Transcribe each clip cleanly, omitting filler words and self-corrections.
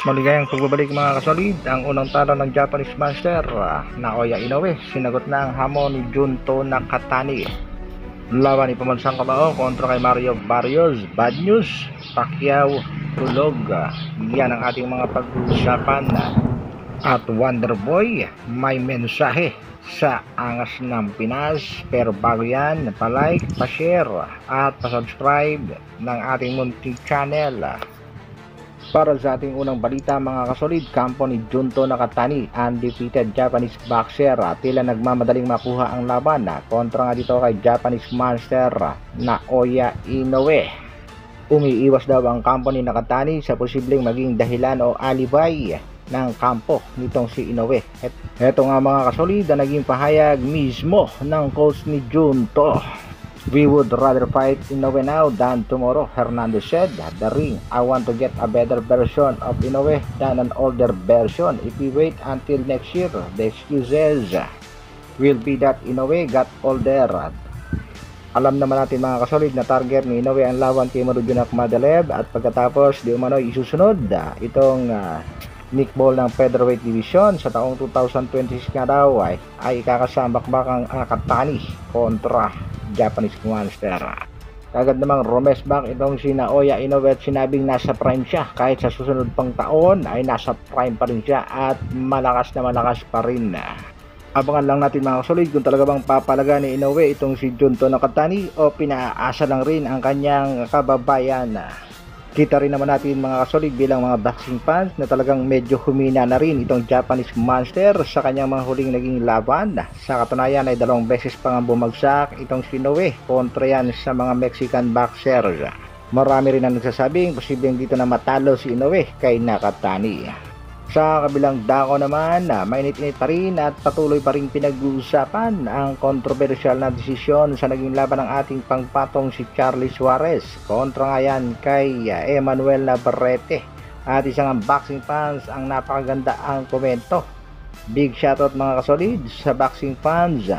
Maligayang pagbabalik mga kasolid. Ang unang talo ng Japanese Master Naoya Inoue, sinagot na ang hamon ni Junto Nakatani. Laban ni Pamansang Kamao kontra kay Mario Barrios. Bad news, Pacquiao tulog. Yan ang ating mga pag-uusapan. At Wonderboy, may mensahe sa Angas ng Pinas. Pero bago yan, pa-like, pa-share at pa-subscribe ng ating munting channel. Para sa ating unang balita mga kasolid, kampo ni Junto Nakatani, undefeated Japanese boxer, tila nagmamadaling makuha ang laban kontra nga dito kay Japanese Master Naoya Inoue. Umiiwas daw ang kampo ni Nakatani sa posibleng maging dahilan o alibay ng kampo nitong si Inoue. Ito nga mga kasolid ang naging pahayag mismo ng coach ni Junto. We would rather fight Inoue now than tomorrow, Hernandez said. The ring, I want to get a better version of Inoue than an older version. If we wait until next year, the excuses will be that Inoue got older. Alam naman natin mga kasolid na target ni Inoue ang laban kay Marujunak Madalev at pagkatapos di umano isusunod itong Nick Ball ng featherweight division sa taong 2026 nga daw ay ikakasambakbakang Nakatani kontra Japanese Monster. Kagad namang romesback itong si Naoya Inoue at sinabing nasa prime siya. Kahit sa susunod pang taon ay nasa prime pa rin siya at malakas na malakas pa rin. Abangan lang natin mga kasolid kung talaga bang papalaga ni Inoue itong si Junto Nakatani o pinaasa lang rin ang kanyang kababayan. Kita rin naman natin mga kasolid bilang mga boxing fans na talagang medyo humina na rin itong Japanese Monster sa kanyang mga huling naging laban. Sa katunayan ay 2 beses pa nga bumagsak itong si Inoue kontra yan sa mga Mexican boxers. Marami rin ang nagsasabing posibleng dito na matalo si Inoue kay Nakatani. Sa kabilang dako naman, mainit-init pa rin at patuloy pa rin pinag-uusapan ang kontrobersyal na desisyon sa naging laban ng ating pangpatong si Charlie Suarez kontra nga yan kay Emmanuel Navarrete. At isang boxing fans ang napakaganda ang komento. Big shoutout mga kasolid sa boxing fans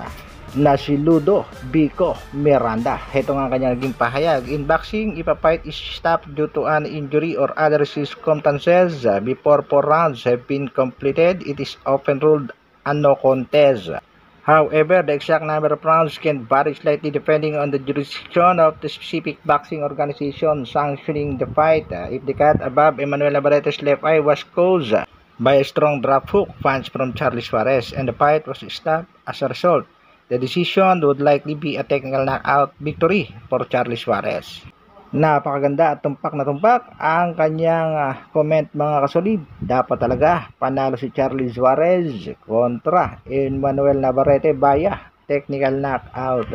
na si Ludo Bico Miranda. Ito nga kanyang naging pahayag. In boxing, if a fight is stopped due to an injury or other circumstances before 4 rounds have been completed, it is often ruled a no contest. However, the exact number of rounds can vary slightly depending on the jurisdiction of the specific boxing organization sanctioning the fight. If the cut above Emmanuel Navarrete's left eye was caused by a strong drop hook punch from Charlie Suarez and the fight was stopped as a result, the decision would likely be a technical knockout victory for Charlie Suarez. Napakaganda at tumpak na tumpak ang kanyang comment mga kasolid. Dapat talaga panalo si Charlie Suarez kontra Emmanuel Navarrete via technical knockout.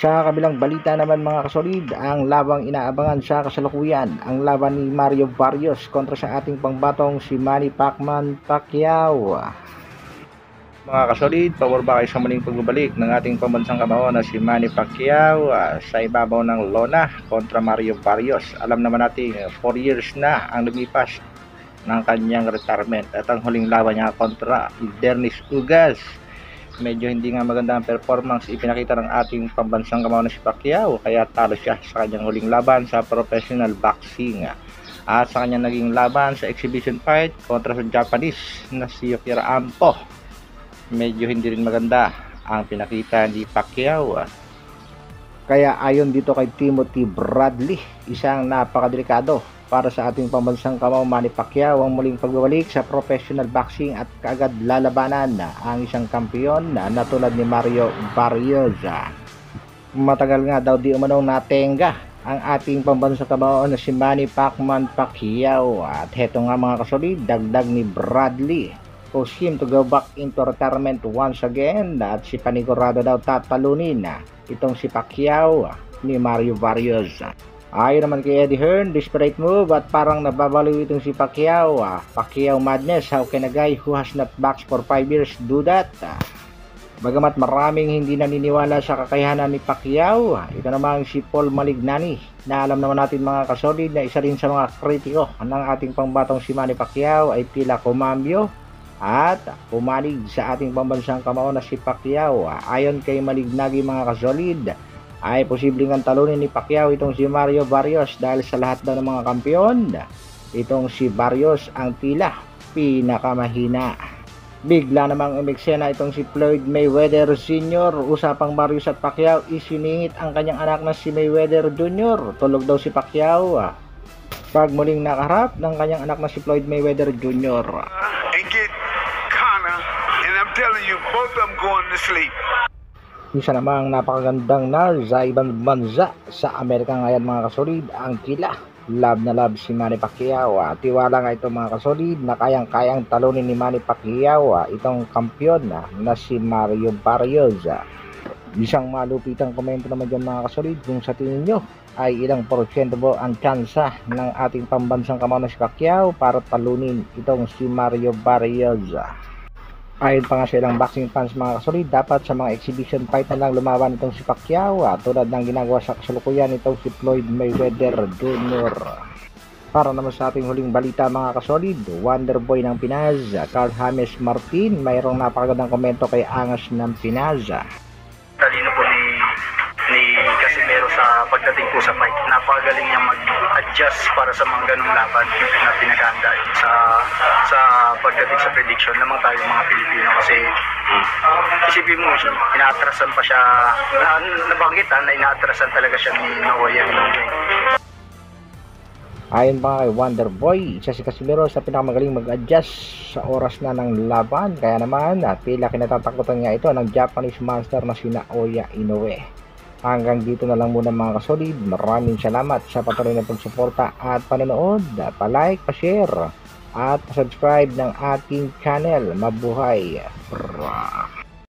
Sa kabilang balita naman mga kasolid, ang labang inaabangan sa kasalukuyan, ang laban ni Mario Barrios kontra sa ating pangbatong si Manny Pacquiao. Mga kasolid, pabor ba kayo sa muling pagbabalik ng ating pambansang kamao na si Manny Pacquiao sa ibabaw ng lona kontra Mario Barrios? Alam naman natin 4 years na ang lumipas ng kanyang retirement at ang huling laban niya kontra Dernis Ugas. Medyo hindi nga maganda ang performance ipinakita ng ating pambansang kamao na si Pacquiao, kaya talo siya sa kanyang huling laban sa professional boxing. At sa kanyang naging laban sa exhibition fight kontra sa Japanese na si Yukira Ampo, medyo hindi rin maganda ang pinakita ni Pacquiao. Kaya ayon dito kay Timothy Bradley, isang napakadelikado para sa ating pambansang kamao Manny Pacquiao ang muling pagbabalik sa professional boxing at kaagad lalabanan ang isang kampiyon na tulad ni Mario Barrios. Matagal nga daw di umanong natenga ang ating pambansang kamao na si Manny Pacquiao. At heto nga mga kasolid, dagdag ni Bradley, cause him to go back into retirement once again at si panigurado daw tatalunin itong si Pacquiao ni Mario Barrios. Ayon naman kay Eddie Hearn, desperate move at parang nababaliw itong si Pacquiao. Pacquiao madness, how can a guy who has not boxed for 5 years do that? Bagamat maraming hindi naniniwala sa kakayahanan ni Pacquiao, ito namang si Paul Malignani na alam naman natin mga kasolid na isa rin sa mga kritiko ng ating pangbatong si Manny Pacquiao ay tila kumambyo at pumalig sa ating pambansang kamao na si Pacquiao. Ayon kay Malignagi mga kasolid, ay posibleng ang talunin ni Pacquiao itong si Mario Barrios dahil sa lahat daw ng mga kampiyon, itong si Barrios ang tila pinakamahina. Bigla namang umeksena itong si Floyd Mayweather Sr. Usapang Barrios at Pacquiao, isiningit ang kanyang anak na si Mayweather Jr. Tulog daw si Pacquiao pag muling nakaharap ng kanyang anak na si Floyd Mayweather Jr. And get Conor, and I'm telling you, both of them going to sleep. Isa namang napakagandang na sa ibang bansa sa Amerika ngayon mga kasolid, ang tila love na love si Manny Pacquiao. Tiwala nga ito mga kasolid na kayang-kayang talunin ni Manny Pacquiao itong kampiyon na si Mario Barrios. Isang malupitang komento naman dyan mga kasolid kung sa tingin nyo ay ilang porsyento po ang tsansa ng ating pambansang kamao na si Pacquiao para talunin itong si Mario Barrios. Ayon pa nga sa ilang boxing fans mga kasolid, dapat sa mga exhibition fight na lang lumaban itong si Pacquiao tulad ng ginagawa sa kasalukuyan itong si Floyd Mayweather Jr. Para naman sa ating huling balita mga kasolid, Wonderboy ng Pinas, Carl James Martin, mayroong napakagandang komento kay Angas ng Pinas. Talino po ni Casimero sa pagdating po sa fight. Napakagaling niya mag-adjust para sa mga ganung laban na pinaganda sa pagdating sa prediction lamang tayo mga Pilipino kasi isipin mo, inaatrasan pa siya, nabanggit na inaatrasan talaga siya ni Naoya Inoue. Ayon pa kay Wonderboy, isa si Casimero sa pinakamagaling mag-adjust sa oras na ng laban. Kaya naman, tila kinatatakutan nga ito ng Japanese monster na si Naoya Inoue. Hanggang dito na lang muna mga kasolid. Maraming salamat sa patuloy na pagsuporta at panonood. Pa-like, pa-share at pa-subscribe ng ating channel. Mabuhay!